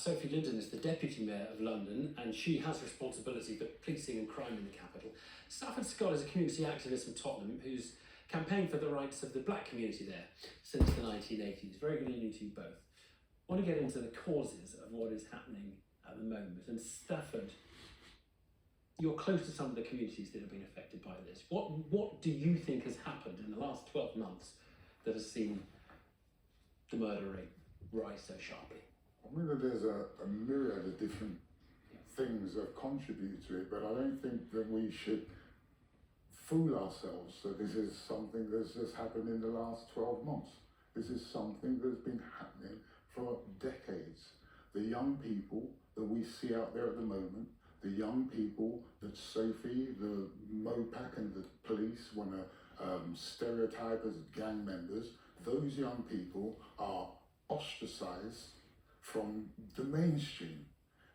Sophie Linden is the Deputy Mayor of London, and she has responsibility for policing and crime in the capital. Stafford Scott is a community activist from Tottenham who's campaigned for the rights of the black community there since the 1980s. Very good evening to you both. I want to get into the causes of what is happening at the moment. And Stafford, you're close to some of the communities that have been affected by this. What do you think has happened in the last 12 months that has seen the murder rate rise so sharply? I mean, there's a myriad of different things that contribute to it, but I don't think that we should fool ourselves that this is something that's just happened in the last 12 months. This is something that's been happening for decades. The young people that we see out there at the moment, the young people that Sophie, the MOPAC and the police want to stereotype as gang members, those young people are ostracized from the mainstream.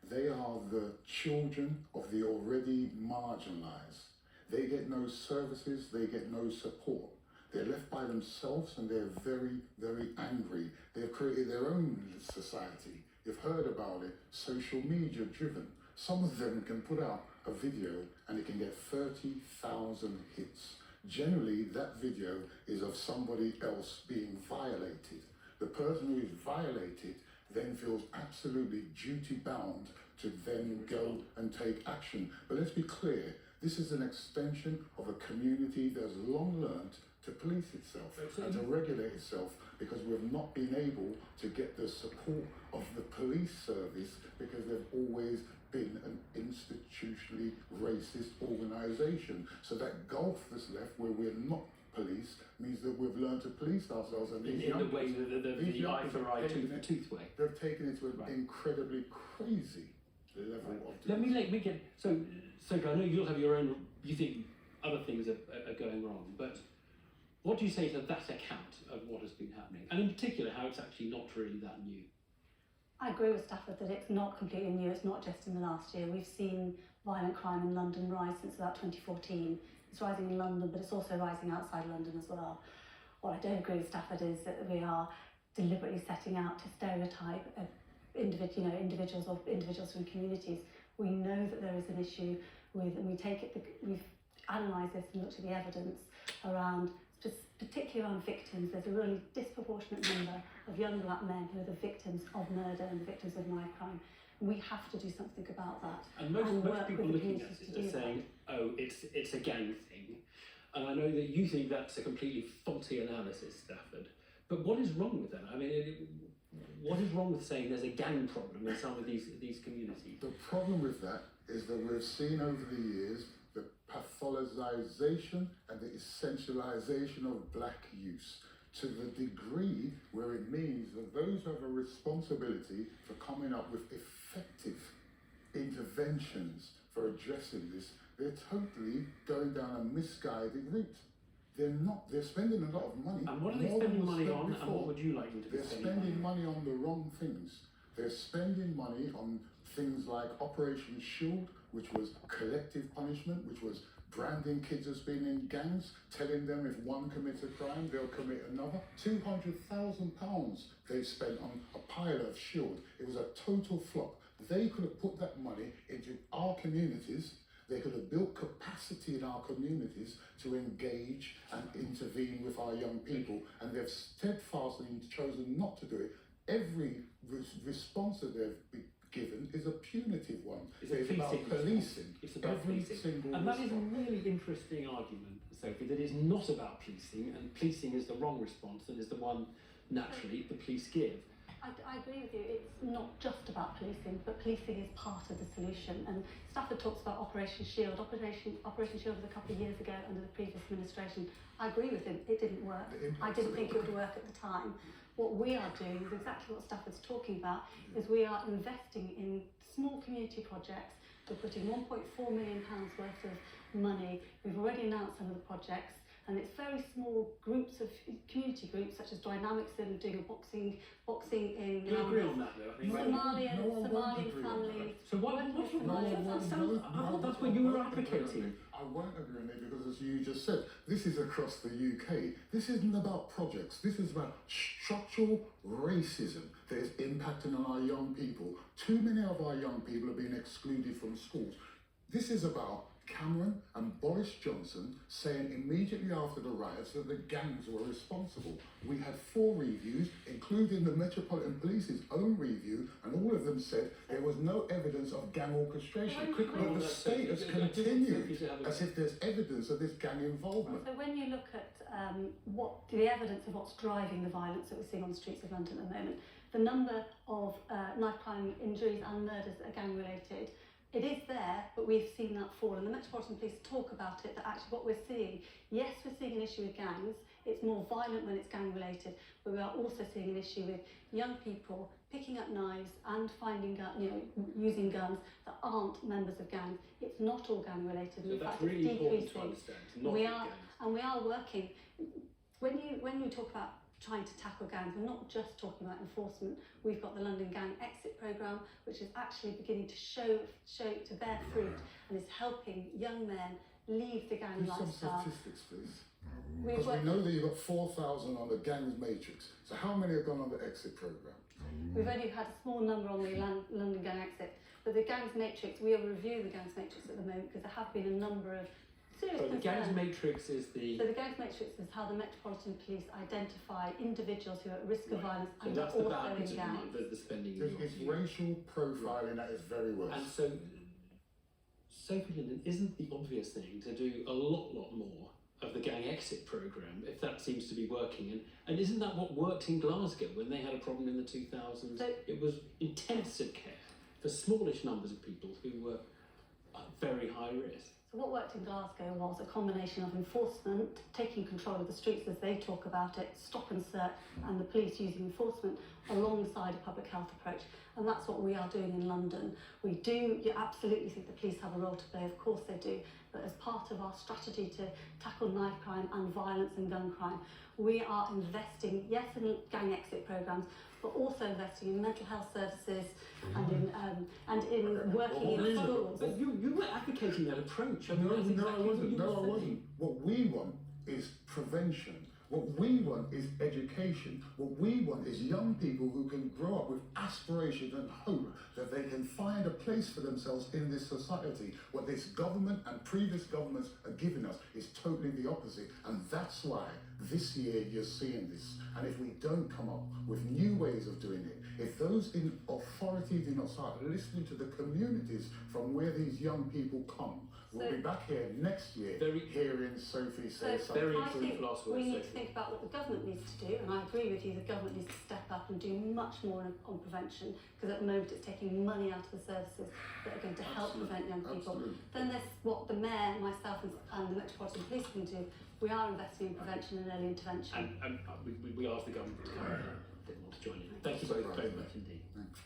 They are the children of the already marginalized. They get no services, they get no support. They're left by themselves and they're very, very angry. They've created their own society. You've heard about it, social media driven. Some of them can put out a video and it can get 30,000 hits. Generally, that video is of somebody else being violated. The person who is violated then feels absolutely duty bound to then go and take action. But let's be clear, this is an extension of a community that has long learned to police itself and to regulate itself, because we've not been able to get the support of the police service because they've always been an institutionally racist organisation. So that gulf that's left where we're not police means that we've learned to police ourselves. And in the way, the eye for eye, tooth for tooth way. They've taken it to an incredibly crazy level of... Let me get... So I know you'll have your own... You think other things are going wrong, but what do you say to that account of what has been happening? And in particular, how it's actually not really that new? I agree with Stafford that it's not completely new. It's not just in the last year. We've seen violent crime in London rise since about 2014. It's rising in London, but it's also rising outside London as well. What I don't agree with Stafford is that we are deliberately setting out to stereotype individuals from communities. We know that there is an issue with, and we've analysed this and looked at the evidence around, particularly around victims. There's a really disproportionate number of young black men who are the victims of murder and the victims of knife crime. We have to do something about that. And most people looking at it are saying, oh, it's a gang thing. And I know that you think that's a completely faulty analysis, Stafford. But what is wrong with that? I mean, what is wrong with saying there's a gang problem in some of these communities? The problem with that is that we've seen over the years the pathologization and the essentialization of black use, to the degree where it means that those who have a responsibility for coming up with effective interventions for addressing this, they're totally going down a misguided route. They're spending a lot of money. And what are they spending money on, and what would you like them to be spending? They're spending money on the wrong things. They're spending money on things like Operation Shield, which was collective punishment, which was branding kids as being in gangs, telling them if one commits a crime, they'll commit another. £200,000 they spent on a pilot of Shield. It was a total flop. They could have put that money into our communities. They could have built capacity in our communities to engage and intervene with our young people, and they've steadfastly chosen not to do it. Every response that they've given is a punitive one. It's about policing. It's about policing. And that is a really interesting argument, Sophie, that is not about policing, and policing is the wrong response and is the one, naturally, the police give. I agree with you. It's not just about policing, but policing is part of the solution. And Stafford talks about Operation Shield. Operation Shield was a couple of years ago under the previous administration. I agree with him. It didn't work. I didn't think it would work at the time. What we are doing is exactly what Stafford's talking about, is we are investing in small community projects. We're putting £1.4 million worth of money. We've already announced some of the projects, and it's very small groups of community groups, such as Dynamics and doing a boxing in Do you agree on that though? I think Somalian families. So what's wrong? I thought that's what you were advocating. I won't agree on it because, as you just said, this is across the UK. This isn't about projects. This is about structural racism that is impacting on our young people. Too many of our young people are being excluded from schools. This is about Cameron and Boris Johnson saying immediately after the riots that the gangs were responsible. We had 4 reviews, including the Metropolitan Police's own review, and all of them said there was no evidence of gang orchestration. But the state has continued as if there's evidence of this gang involvement. So when you look at the evidence of what's driving the violence that we're seeing on the streets of London at the moment, the number of knife crime injuries and murders that are gang related, it is there, but we've seen that fall. And the Metropolitan Police talk about it, that actually what we're seeing, yes, we're seeing an issue with gangs, it's more violent when it's gang related, but we are also seeing an issue with young people picking up knives and finding, using guns that aren't members of gangs. It's not all gang related. So in that's fact, really it's important to decreasing. understand. We are working. When you talk about trying to tackle gangs, we're not just talking about enforcement. We've got the London Gang Exit Programme, which is actually beginning to bear fruit and is helping young men leave the gang Give some lifestyle. statistics, please. Because we know that you've got 4,000 on the gangs matrix. So how many have gone on the exit programme? We've only had a small number on the London Gang Exit, but the gangs matrix, we are reviewing the gangs matrix at the moment because there have been a number of serious So the concerns. gangs matrix is the... So the gangs matrix is how the Metropolitan Police identify individuals who are at risk of violence So and that's are the also bad in gangs. the spending. It's racial profiling that is very worse. And so, Sophie Linden, isn't the obvious thing to do a lot more of the gang exit programme if that seems to be working? And isn't that what worked in Glasgow when they had a problem in the 2000s? So, it was intensive care for smallish numbers of people who were at very high risk. So what worked in Glasgow was a combination of enforcement, taking control of the streets as they talk about it, stop and search, and the police using enforcement alongside a public health approach. And that's what we are doing in London. You absolutely think the police have a role to play, of course they do, but as part of our strategy to tackle knife crime and violence and gun crime, we are investing, yes, in gang exit programmes, but also investing in mental health services and in working in schools. But you were advocating that approach. I mean, that's No, exactly I wasn't. what you were I wasn't. saying. What we want is prevention. What we want is education. What we want is young people who can grow up with aspiration and hope that they can find a place for themselves in this society. What this government and previous governments are giving us is totally the opposite. And that's why this year you're seeing this. And if we don't come up with new ways of doing it, if those in authority do not start listening to the communities from where these young people come, we'll be back here next year hearing Sophie say something. I think we need to think about what the government needs to do, and I agree with you, the government needs to step up and do much more on prevention, because at the moment it's taking money out of the services that are going to help prevent young people. Then there's what the Mayor, myself and the Metropolitan Police can do. We are investing in prevention and early intervention. And we ask the government to come a bit more to join in. Thank you both very much indeed. Thanks.